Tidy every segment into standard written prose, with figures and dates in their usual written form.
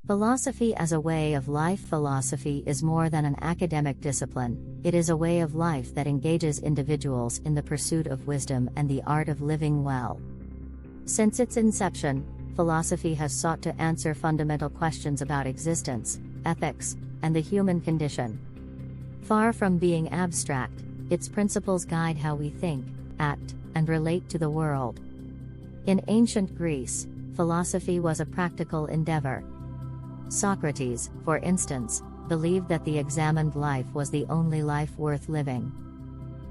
Philosophy as a way of life. Philosophy is more than an academic discipline, it is a way of life that engages individuals in the pursuit of wisdom and the art of living well. Since its inception, philosophy has sought to answer fundamental questions about existence, ethics, and the human condition. Far from being abstract, its principles guide how we think, act, and relate to the world. In ancient Greece, philosophy was a practical endeavor. Socrates, for instance, believed that the examined life was the only life worth living.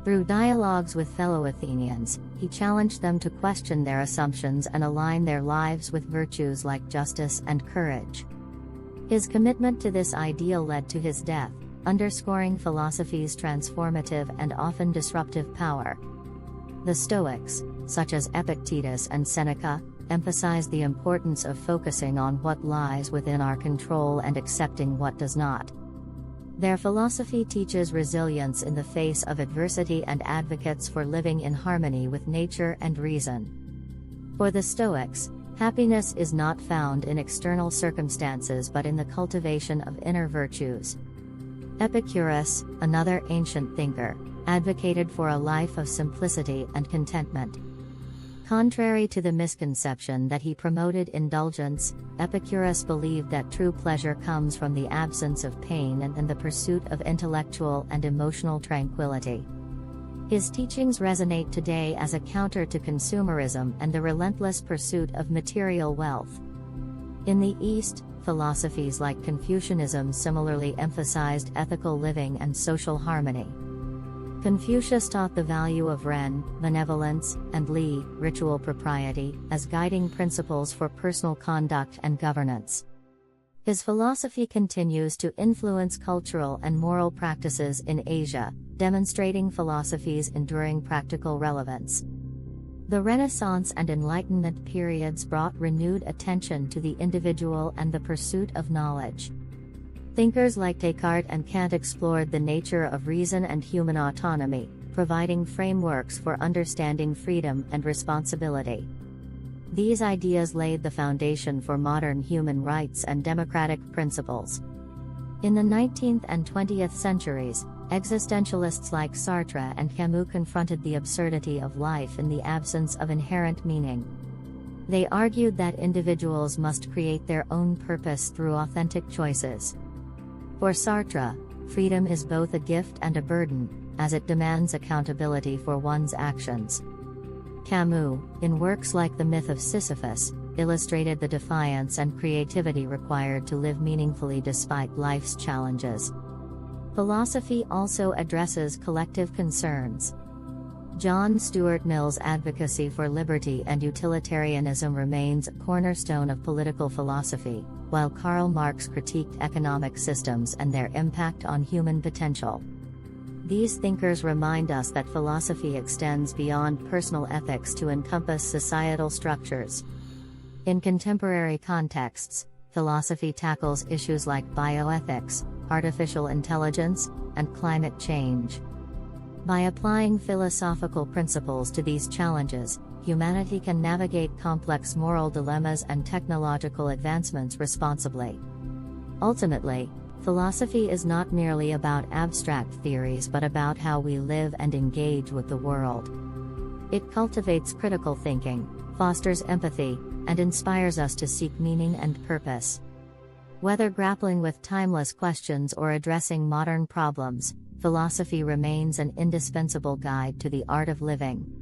Through dialogues with fellow Athenians, he challenged them to question their assumptions and align their lives with virtues like justice and courage. His commitment to this ideal led to his death, underscoring philosophy's transformative and often disruptive power. The Stoics, such as Epictetus and Seneca, emphasize the importance of focusing on what lies within our control and accepting what does not. Their philosophy teaches resilience in the face of adversity and advocates for living in harmony with nature and reason. For the Stoics, happiness is not found in external circumstances but in the cultivation of inner virtues. Epicurus, another ancient thinker, advocated for a life of simplicity and contentment. Contrary to the misconception that he promoted indulgence, Epicurus believed that true pleasure comes from the absence of pain and the pursuit of intellectual and emotional tranquility. His teachings resonate today as a counter to consumerism and the relentless pursuit of material wealth. In the East, philosophies like Confucianism similarly emphasized ethical living and social harmony. Confucius taught the value of ren, benevolence, and li, ritual propriety, as guiding principles for personal conduct and governance. His philosophy continues to influence cultural and moral practices in Asia, demonstrating philosophy's enduring practical relevance. The Renaissance and Enlightenment periods brought renewed attention to the individual and the pursuit of knowledge. Thinkers like Descartes and Kant explored the nature of reason and human autonomy, providing frameworks for understanding freedom and responsibility. These ideas laid the foundation for modern human rights and democratic principles. In the 19th and 20th centuries, existentialists like Sartre and Camus confronted the absurdity of life in the absence of inherent meaning. They argued that individuals must create their own purpose through authentic choices. For Sartre, freedom is both a gift and a burden, as it demands accountability for one's actions. Camus, in works like The Myth of Sisyphus, illustrated the defiance and creativity required to live meaningfully despite life's challenges. Philosophy also addresses collective concerns. John Stuart Mill's advocacy for liberty and utilitarianism remains a cornerstone of political philosophy, while Karl Marx critiqued economic systems and their impact on human potential. These thinkers remind us that philosophy extends beyond personal ethics to encompass societal structures. In contemporary contexts, philosophy tackles issues like bioethics, artificial intelligence, and climate change. By applying philosophical principles to these challenges, humanity can navigate complex moral dilemmas and technological advancements responsibly. Ultimately, philosophy is not merely about abstract theories but about how we live and engage with the world. It cultivates critical thinking, fosters empathy, and inspires us to seek meaning and purpose. Whether grappling with timeless questions or addressing modern problems, philosophy remains an indispensable guide to the art of living.